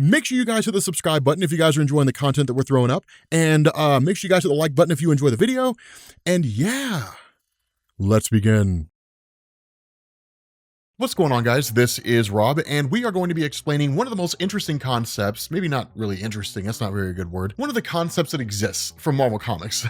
Make sure you guys hit the subscribe button if you guys are enjoying the content that we're throwing up. And make sure you guys hit the like button if you enjoy the video. And yeah, let's begin. What's going on, guys? This is Rob, and we are going to be explaining one of the most interesting concepts, maybe not really interesting, that's not a very good word, one of the concepts that exists from Marvel Comics,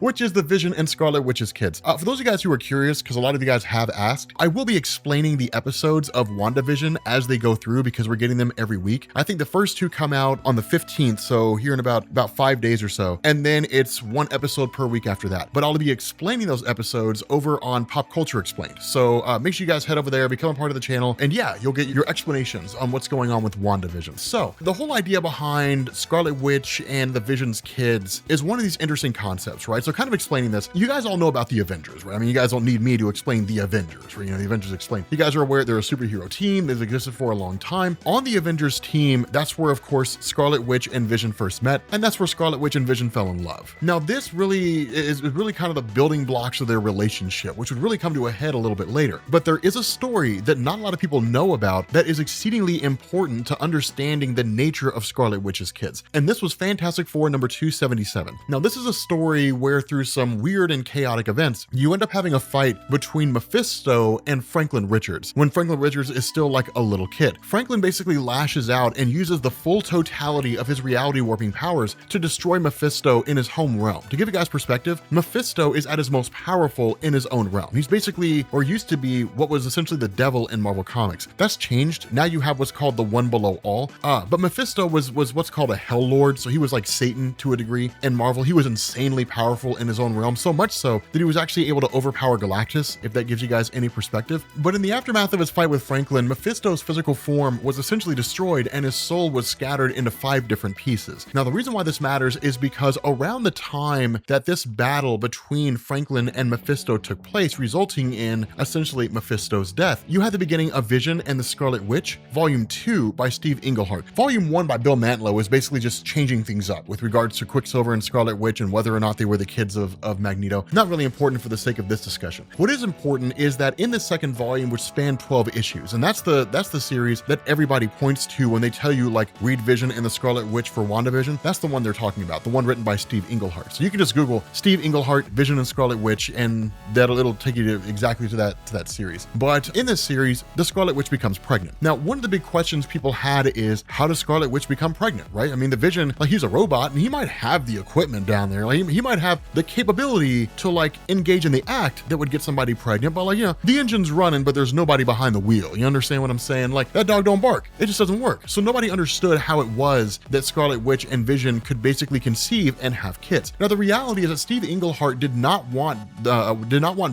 which is the Vision and Scarlet Witch's kids. For those of you guys who are curious, because a lot of you guys have asked, I will be explaining the episodes of Wandavision as they go through because we're getting them every week. I think the first two come out on the 15th, so here in about 5 days or so, and then it's one episode per week after that. But I'll be explaining those episodes over on Pop Culture Explained. So make sure you guys head over there, become a part of the channel, and yeah, you'll get your explanations on what's going on with WandaVision. So the whole idea behind Scarlet Witch and the Vision's kids is one of these interesting concepts, right? So kind of explaining this, you guys all know about the Avengers, right? I mean, you guys don't need me to explain the Avengers, right? You know, the Avengers explain. You guys are aware they're a superhero team. They've existed for a long time. On the Avengers team, that's where, of course, Scarlet Witch and Vision first met, and that's where Scarlet Witch and Vision fell in love. Now, this really is kind of the building blocks of their relationship, which would really come to a head a little bit later. But there is a story that not a lot of people know about that is exceedingly important to understanding the nature of Scarlet Witch's kids. And this was Fantastic Four number 277. Now, this is a story where through some weird and chaotic events, you end up having a fight between Mephisto and Franklin Richards, when Franklin Richards is still like a little kid. Franklin basically lashes out and uses the full totality of his reality warping powers to destroy Mephisto in his home realm. To give you guys perspective, Mephisto is at his most powerful in his own realm. He's basically, or used to be, what was essentially the devil in Marvel Comics. That's changed. Now you have what's called the one below all. But Mephisto was what's called a Hell Lord, so he was like Satan to a degree in Marvel. He was insanely powerful in his own realm, so much so that he was actually able to overpower Galactus, if that gives you guys any perspective. But in the aftermath of his fight with Franklin, Mephisto's physical form was essentially destroyed and his soul was scattered into 5 different pieces. Now, the reason why this matters is because around the time that this battle between Franklin and Mephisto took place, resulting in essentially Mephisto's death, you had the beginning of Vision and the Scarlet Witch, Volume 2 by Steve Englehart. Volume 1 by Bill Mantlo is basically just changing things up with regards to Quicksilver and Scarlet Witch and whether or not they were the kids of Magneto. Not really important for the sake of this discussion. What is important is that in the second volume, which spanned 12 issues, and that's the series that everybody points to when they tell you like read Vision and the Scarlet Witch for WandaVision, that's the one they're talking about, the one written by Steve Englehart. So you can just Google Steve Englehart, Vision and Scarlet Witch, and it'll take you to exactly to that series. But in this series, the Scarlet Witch becomes pregnant. Now, one of the big questions people had is, how does Scarlet Witch become pregnant, right? I mean, the Vision, like, he's a robot and he might have the equipment down there. Like, he might have the capability to like engage in the act that would get somebody pregnant, but like, you know, the engine's running, but there's nobody behind the wheel. You understand what I'm saying? Like, that dog don't bark. It just doesn't work. So nobody understood how it was that Scarlet Witch and Vision could basically conceive and have kids. Now, the reality is that Steve Englehart did not want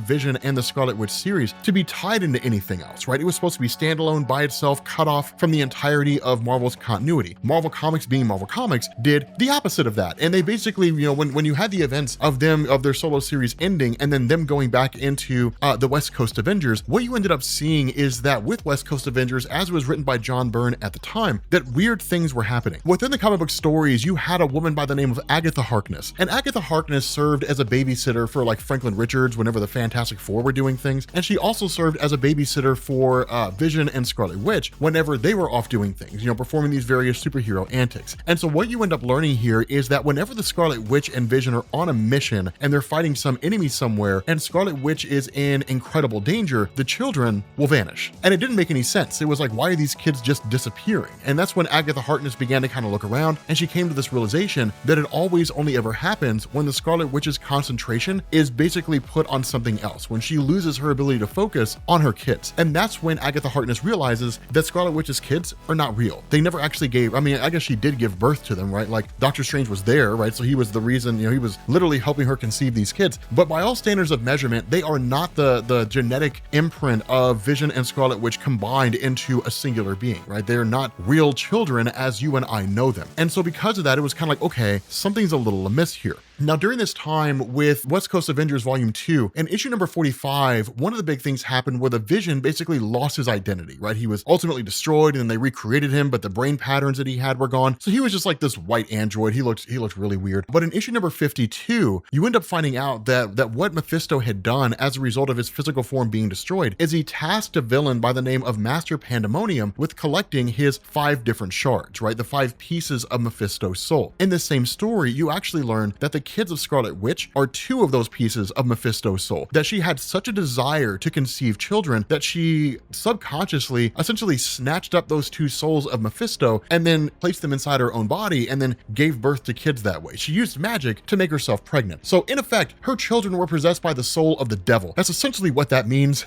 Vision and the Scarlet Witch series to be tied into anything else, right? It was supposed to be standalone by itself, cut off from the entirety of Marvel's continuity. Marvel Comics, being Marvel Comics, did the opposite of that. And they basically, you know, when you had the events of their solo series ending and then them going back into the West Coast Avengers, what you ended up seeing is that with West Coast Avengers, as it was written by John Byrne at the time, that weird things were happening. Within the comic book stories, you had a woman by the name of Agatha Harkness. And Agatha Harkness served as a babysitter for like Franklin Richards whenever the Fantastic Four were doing things. And she also served as a babysitter for Vision and Scarlet Witch whenever they were off doing things, you know, performing these various superhero antics. And so what you end up learning here is that whenever the Scarlet Witch and Vision are on a mission and they're fighting some enemy somewhere and Scarlet Witch is in incredible danger, the children will vanish. And it didn't make any sense. It was like, why are these kids just disappearing? And that's when Agatha Harkness began to kind of look around and she came to this realization that it always only ever happens when the Scarlet Witch's concentration is basically put on something else, when she loses her ability to focus on her kids. And that's when Agatha Harkness realizes that Scarlet Witch's kids are not real. They never actually gave, I mean, I guess she did give birth to them, right? Like Doctor Strange was there, right? So he was the reason, you know, he was literally helping her conceive these kids. But by all standards of measurement, they are not the genetic imprint of Vision and Scarlet Witch combined into a singular being, right? They are not real children as you and I know them. And so because of that, it was kind of like, okay, something's a little amiss here. Now, during this time with West Coast Avengers Volume 2, in issue number 45, one of the big things happened where the Vision basically lost his identity, right? He was ultimately destroyed and then they recreated him, but the brain patterns that he had were gone. So he was just like this white android. He looked really weird. But in issue number 52, you end up finding out that what Mephisto had done as a result of his physical form being destroyed is he tasked a villain by the name of Master Pandemonium with collecting his 5 different shards, right? The 5 pieces of Mephisto's soul. In this same story, you actually learn that the kids of Scarlet Witch are 2 of those pieces of Mephisto's soul, that she had such a desire to conceive children that she subconsciously essentially snatched up those 2 souls of Mephisto and then placed them inside her own body and then gave birth to kids that way. She used magic to make herself pregnant. So in effect, her children were possessed by the soul of the devil. That's essentially what that means.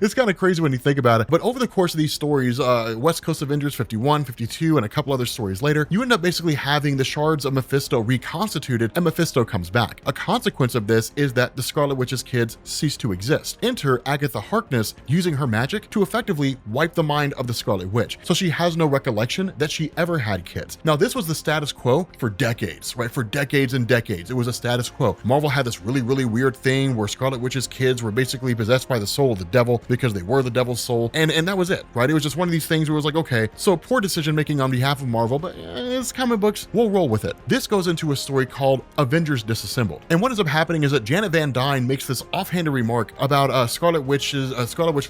It's kind of crazy when you think about it. But over the course of these stories, West Coast Avengers 51, 52, and a couple other stories later, you end up basically having the shards of Mephisto reconstituted and Mephisto comes back. A consequence of this is that the Scarlet Witch's kids cease to exist. Enter Agatha Harkness using her magic to effectively wipe the mind of the Scarlet Witch. So she has no recollection that she ever had kids. Now, this was the status quo for decades, right? For decades and decades, it was a status quo. Marvel had this really weird thing where Scarlet Witch's kids were basically possessed by the soul of the devil because they were the devil's soul. And that was it, right? It was just one of these things where it was like, okay, so poor decision making on behalf of Marvel, but it's comic books, we'll roll with it. This goes into a story called Avengers Disassembled. And what ends up happening is that Janet Van Dyne makes this offhanded remark about Scarlet Witch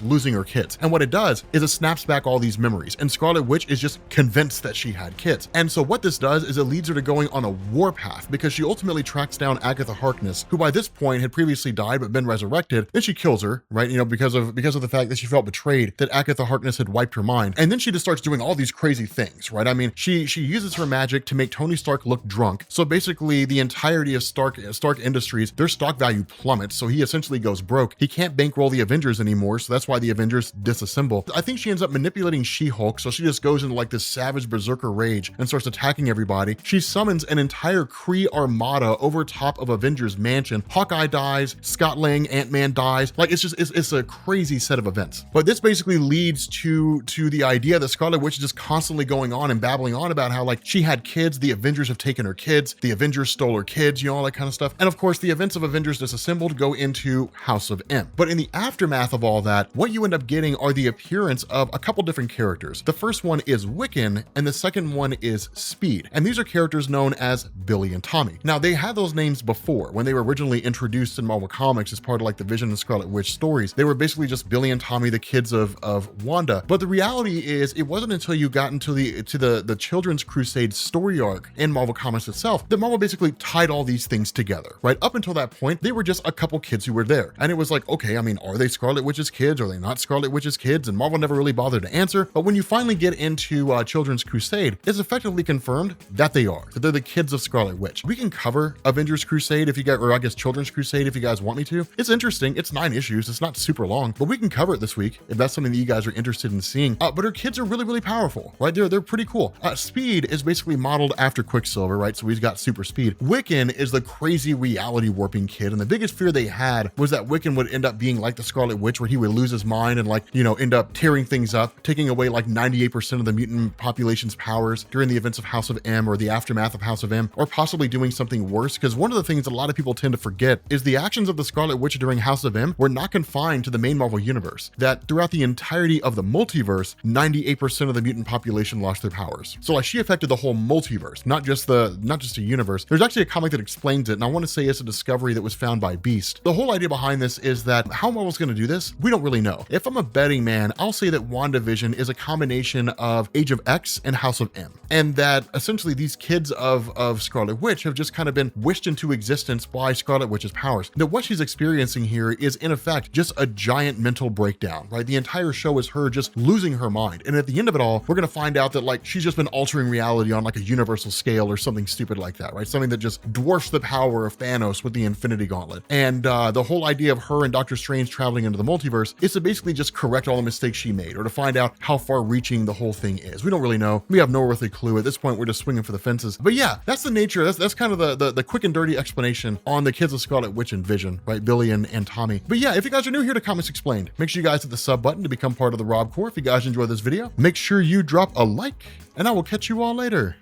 losing her kids. And what it does is it snaps back all these memories. And Scarlet Witch is just convinced that she had kids. And so what this does is it leads her to going on a warpath because she ultimately tracks down Agatha Harkness, who by this point had previously died but been resurrected. Then she kills her, right? You know, because of the fact that she felt betrayed, that Agatha Harkness had wiped her mind. And then she just starts doing all these crazy things, right? I mean, she uses her magic to make Tony Stark look drunk. So basically the entirety of Stark Industries, their stock value plummets. So he essentially goes broke. He can't bankroll the Avengers anymore. So that's why the Avengers disassemble. I think she ends up manipulating She-Hulk. So she just goes into like this savage berserker rage and starts attacking everybody. She summons an entire Kree armada over top of Avengers Mansion. Hawkeye dies, Scott Lang, Ant-Man dies. Like it's a crazy set of events. But this basically leads to the idea that Scarlet Witch is just constantly going on and babbling on about how like she had kids, the Avengers have taken her kids, the Avengers stole her kids, you know, all that kind of stuff. And of course, the events of Avengers Disassembled go into House of M. But in the aftermath of all that, what you end up getting are the appearance of a couple different characters. The first one is Wiccan, and the second one is Speed. And these are characters known as Billy and Tommy. Now, they had those names before when they were originally introduced in Marvel Comics as part of like the Vision and Scarlet Witch stories. They were basically just Billy and Tommy, the kids of Wanda. But the reality is, it wasn't until you got into the Children's Crusade story arc in Marvel Comics itself that Marvel basically tied all these things together, right? Up until that point, they were just a couple kids who were there. And it was like, okay, I mean, are they Scarlet Witch's kids? Are they not Scarlet Witch's kids? And Marvel never really bothered to answer. But when you finally get into Children's Crusade, it's effectively confirmed that they are, that they're the kids of Scarlet Witch. We can cover Avengers Crusade if you guys, or I guess Children's Crusade if you guys want me to. It's interesting. It's 9 issues. It's not super long, but we can cover it this week if that's something that you guys are interested in seeing. But her kids are really powerful, right? They're pretty cool. Speed is basically modeled after Quicksilver, right? So he's got super speed. Wiccan is the crazy reality warping kid, and the biggest fear they had was that Wiccan would end up being like the Scarlet Witch, where he would lose his mind and like, you know, end up tearing things up, taking away like 98% of the mutant population's powers during the events of House of M or the aftermath of House of M, or possibly doing something worse. Because one of the things that a lot of people tend to forget is the actions of the Scarlet Witch during House of M were not confined to the main Marvel universe. That throughout the entirety of the multiverse, 98% of the mutant population lost their powers. So like she affected the whole multiverse, not just a universe. There's actually a comic that explains it, and I want to say it's a discovery that was found by Beast. The whole idea behind this is that how Marvel's going to do this, we don't really know. If I'm a betting man, I'll say that WandaVision is a combination of Age of X and House of M, and that essentially these kids of Scarlet Witch have just kind of been wished into existence by Scarlet Witch's powers. That what she's experiencing here is in effect just a giant mental breakdown, right? The entire show is her just losing her mind, and at the end of it all, we're going to find out that like she's just been altering reality on like a universal scale or something stupid like that, right? Something that just dwarfs the power of Thanos with the Infinity Gauntlet. And the whole idea of her and Doctor Strange traveling into the multiverse is to basically just correct all the mistakes she made, or to find out how far reaching the whole thing is. We don't really know. We have no earthly clue. At this point, we're just swinging for the fences. But yeah, that's the nature. That's kind of the quick and dirty explanation on the kids of Scarlet Witch and Vision, right? Billy and Tommy. But yeah, if you guys are new here to Comics Explained, make sure you guys hit the sub button to become part of the Rob Corps. If you guys enjoyed this video, make sure you drop a like, and I will catch you all later.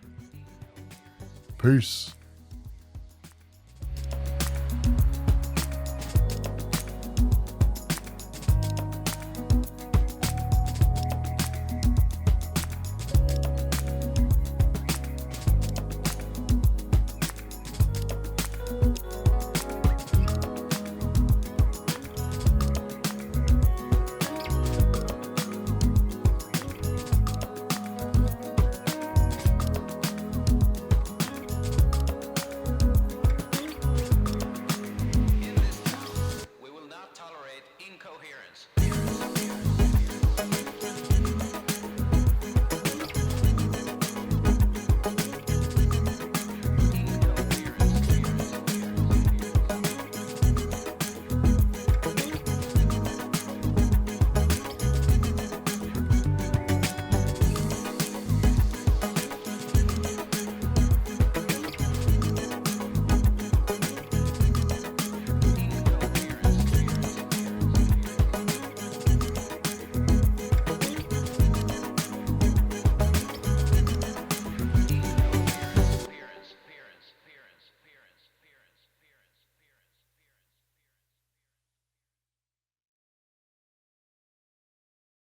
Peace.